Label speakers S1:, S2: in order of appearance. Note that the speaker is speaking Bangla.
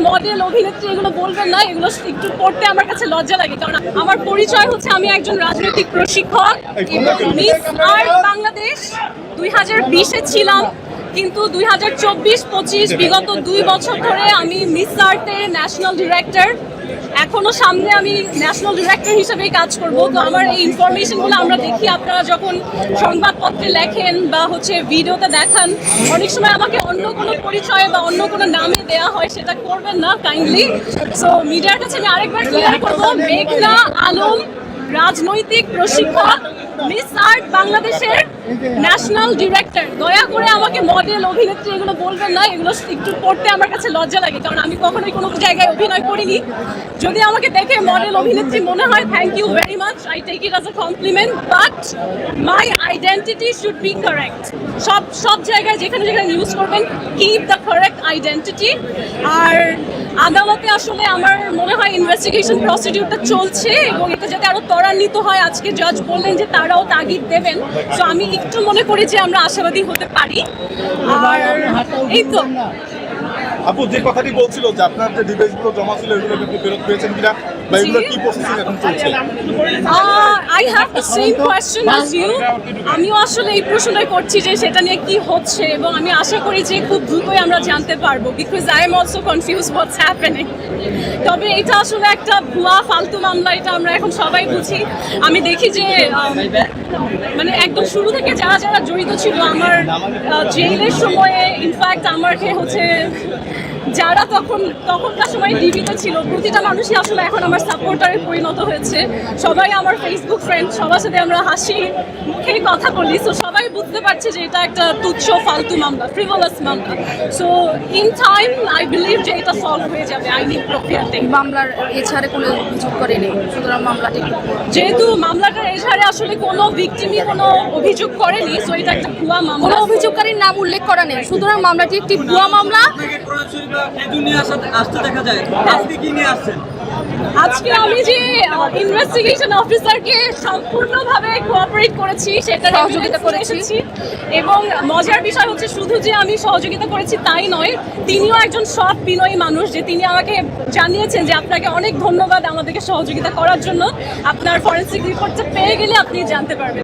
S1: মডেল অভিনেত্রী এগুলো বলবেন না, এগুলো একটু পড়তে আমার কাছে লজ্জা লাগে। কারণ আমার পরিচয় হচ্ছে আমি একজন রাজনৈতিক প্রশিক্ষক এবং মিস আর্ট বাংলাদেশ 2020-এ ছিলাম, কিন্তু 2024-25 বিগত 2 বছর ধরে আমি মিস আর্টের ন্যাশনাল ডিরেক্টর। এখনো সামনে আমি ন্যাশনাল ডিরেক্টর হিসেবেই কাজ করব। তো আমার এই ইনফরমেশনগুলো আমরা দেখি, আপনারা যখন সংবাদপত্রে লেখেন বা হচ্ছে ভিডিওতে দেখান, অনেক সময় আমাকে অন্য কোনো পরিচয় বা অন্য কোনো নামে দেয়া হয়, সেটা করবেন না কাইন্ডলি। সো মিডিয়ার কাছে আমি আরেকবার ক্লিয়ার করবো, মেঘনা আলম, রাজনৈতিক প্রশিক্ষক, মিস আর্ট বাংলাদেশের ন্যাশনাল ডিরেক্টর। দয়া করে আমাকে মডেল অভিনেত্রী এগুলো বলবেন না, এগুলো একটু পড়তে আমার কাছে লজ্জা লাগে। কারণ আমি কখনোই কোনো জায়গায় অভিনয় করিনি। যদি আমাকে দেখে মডেল অভিনেত্রী মনে হয়, thank you very much, I take it as a compliment, but my identity should be correct. সব জায়গায় যেখানে যেখানে ইউজ করবেন, কিপ দ্য কারেক্ট আইডেন্টিটি। আর আদালতে আসলে আমার মনে হয় ইনভেস্টিগেশন প্রসিডিউরটা চলছে এবং এটা যাতে আরো ত্বরান্বিত হয়। আজকে জাজ বললেন যে তারাও তাগিদ দেবেন, তো আমি একটু মনে করি যে আমরা আশাবাদী হতে পারি। আর এই তো
S2: আপু যে কথাটি বলছিল যে আপনার যে ডিভাইসগুলো জমা ছিল এগুলো আপনি ফেরত পেয়েছেন কিনা, বা এগুলো কি প্রসেসিং এখন চলছে?
S1: I have the same question as you. আমিও আসলে এই প্রশ্নটাই করছি যে সেটা নিয়ে কি হচ্ছে, এবং আমি আশা করি যে খুব দ্রুতই আমরা জানতে পারবো, because I am also confuse what's happening. তবে এটা আসলে একটা ভুয়া ফালতু মামলা, এটা আমরা এখন সবাই বুঝি। আমি দেখি যে মানে একদম শুরু থেকে যারা যারা জড়িত ছিল আমার জেলের সময়ে, ইনফ্যাক্ট আমাকে হচ্ছে যারা তখনকার সময় ডিবিতে ছিল, প্রতিটা মানুষই আসলে এখন আমার সাপোর্টারে পরিণত হয়েছে। সবাই আমার ফেসবুক ফ্রেন্ড, সবার সাথে আমরা হাসি মুখে কথা বলি। সো সবাই বুঝতে পারছে যে এটা একটা তুচ্ছ ফালতু মামলা, ফ্রিভলাস মামলা। So in time I believe যে এটা সলভ হয়ে যাবে আইনি প্রক্রিয়াতে।
S3: মামলার এছাড়া কোনো অভিযোগ করেনি, সুতরাং মামলাটি
S1: যেহেতু মামলাটার এছাড়া আসলে কোনো ভিকটিমই কোনো অভিযোগ করেনি, সো এটা একটা ভুয়া মামলা।
S3: কোনো অভিযোগকারীর নাম উল্লেখ করা নেই, সুতরাং মামলাটি একটি ভুয়া মামলা।
S1: আজকে আমি যে ইনভেস্টিগেশন অফিসারকে সম্পূর্ণভাবে কোঅপারেট করেছি, সেটা সহযোগিতা করেছি। এবং মজার বিষয় হচ্ছে শুধু যে আমি সহযোগিতা করেছি তাই নয়, তিনিও একজন সৎ বিনয়ী মানুষ, যে তিনি আমাকে জানিয়েছেন যে আপনাকে অনেক ধন্যবাদ আমাদেরকে সহযোগিতা করার জন্য। আপনার ফরেনসিক রিপোর্টটা পেয়ে গেলে আপনি জানতে পারবেন।